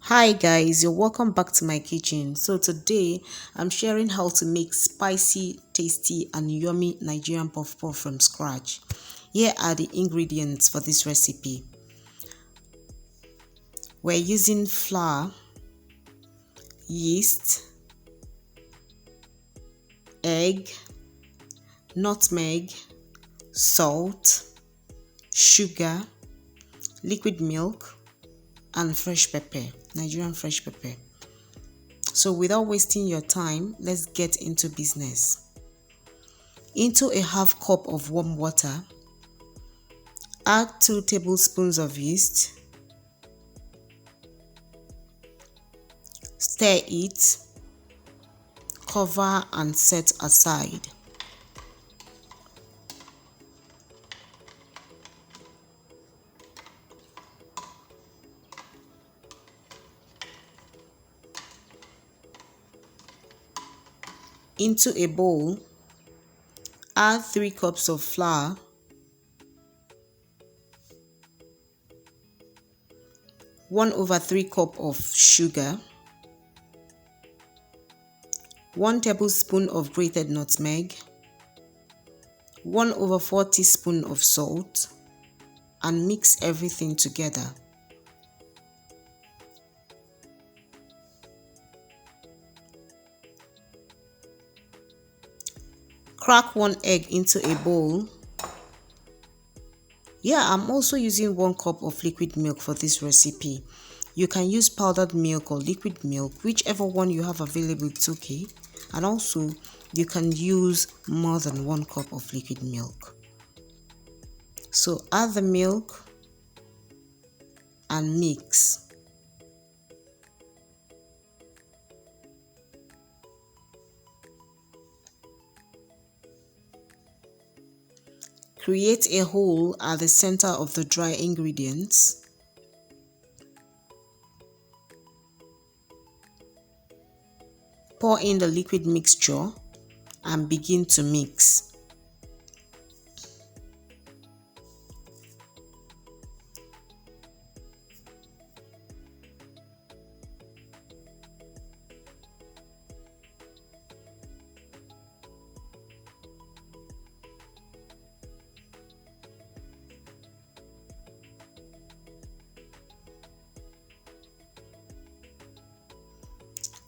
Hi guys, you're welcome back to my kitchen. So today I'm sharing how to make spicy, tasty and yummy Nigerian puff puff from scratch. Here are the ingredients for this recipe. We're using flour, yeast, egg, nutmeg, salt, sugar, liquid milk and fresh pepper, Nigerian fresh pepper. So without wasting your time, let's get into business. Into a half cup of warm water, add 2 tablespoons of yeast, stir it, cover and set aside. Into a bowl, add 3 cups of flour, 1/3 cup of sugar, 1 tablespoon of grated nutmeg, 1/4 teaspoon of salt, and mix everything together. Crack 1 egg into a bowl. I'm also using 1 cup of liquid milk for this recipe. You can use powdered milk or liquid milk, whichever one you have available, it's okay. And also, you can use more than 1 cup of liquid milk. So add the milk and mix. Create a hole at the center of the dry ingredients. Pour in the liquid mixture and begin to mix.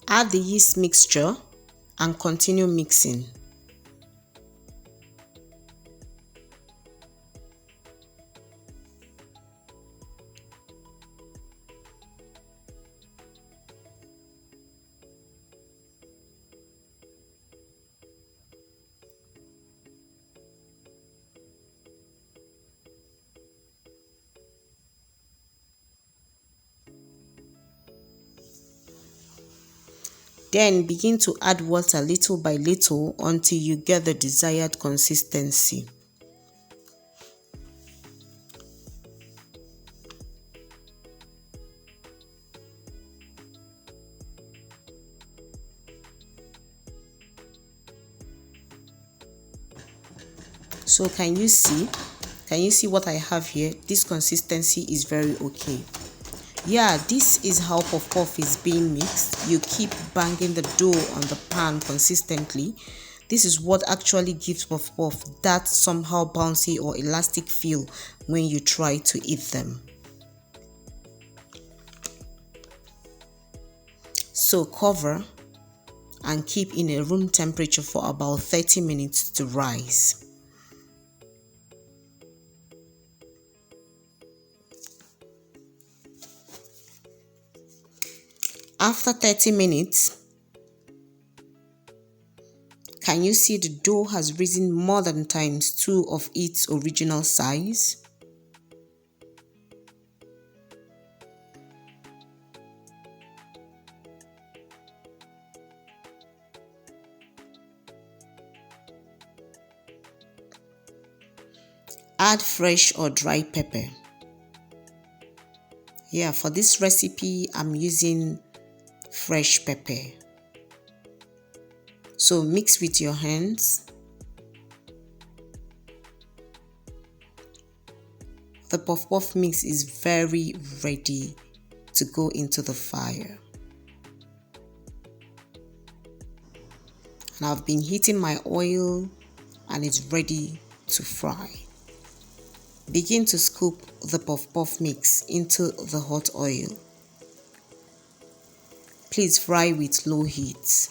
Add the yeast mixture and continue mixing. Then begin to add water little by little until you get the desired consistency. So can you see? Can you see what I have here? This consistency is very okay. This is how puff puff is being mixed. You keep banging the dough on the pan consistently. This is what actually gives puff puff that somehow bouncy or elastic feel when you try to eat them. So cover and keep in a room temperature for about 30 minutes to rise. After 30 minutes, can you see the dough has risen more than times 2 of its original size? Add fresh or dry pepper. For this recipe, I'm using fresh pepper. So mix with your hands. The puff puff mix is very ready to go into the fire. And I've been heating my oil and it's ready to fry. Begin to scoop the puff-puff mix into the hot oil. Please fry with low heat.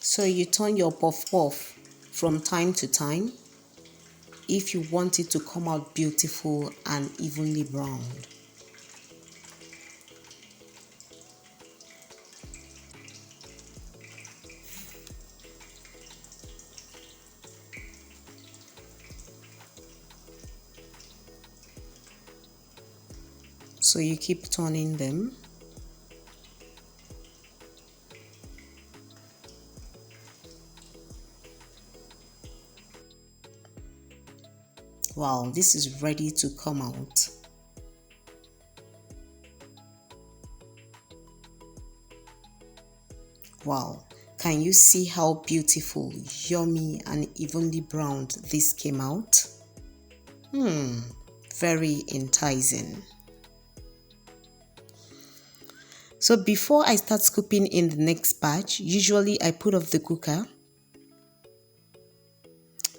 So you turn your puff-puff from time to time if you want it to come out beautiful and evenly browned. So you keep turning them. Wow, this is ready to come out. Wow, can you see how beautiful, yummy and evenly browned this came out? Very enticing. So before I start scooping in the next batch, usually I put off the cooker.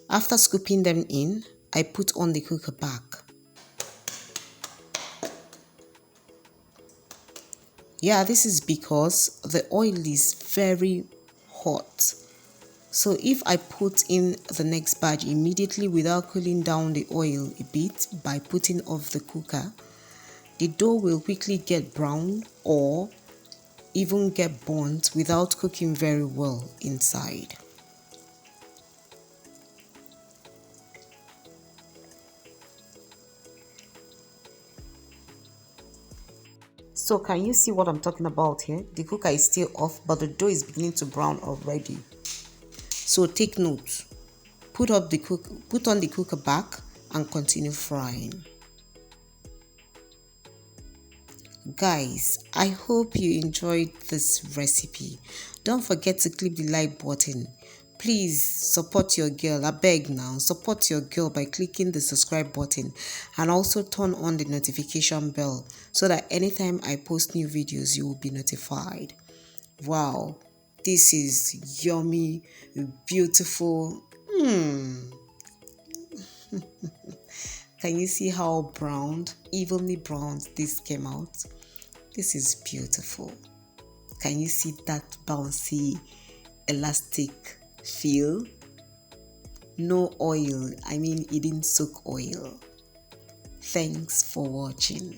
After scooping them in, I put on the cooker back. Yeah, this is because the oil is very hot. So if I put in the next batch immediately without cooling down the oil a bit by putting off the cooker, the dough will quickly get brown or even get burnt without cooking very well inside. So can you see what I'm talking about here? The cooker is still off, but the dough is beginning to brown already. So take note. Put on the cooker back and continue frying. Guys, I hope you enjoyed this recipe. Don't forget to click the like button. Please support your girl. I beg now, support your girl by clicking the subscribe button and also turn on the notification bell so that anytime I post new videos you will be notified. Wow, this is yummy, beautiful. Can you see how browned, evenly browned this came out? This is beautiful. Can you see that bouncy, elastic feel? No oil. I mean, it didn't soak oil. Thanks for watching.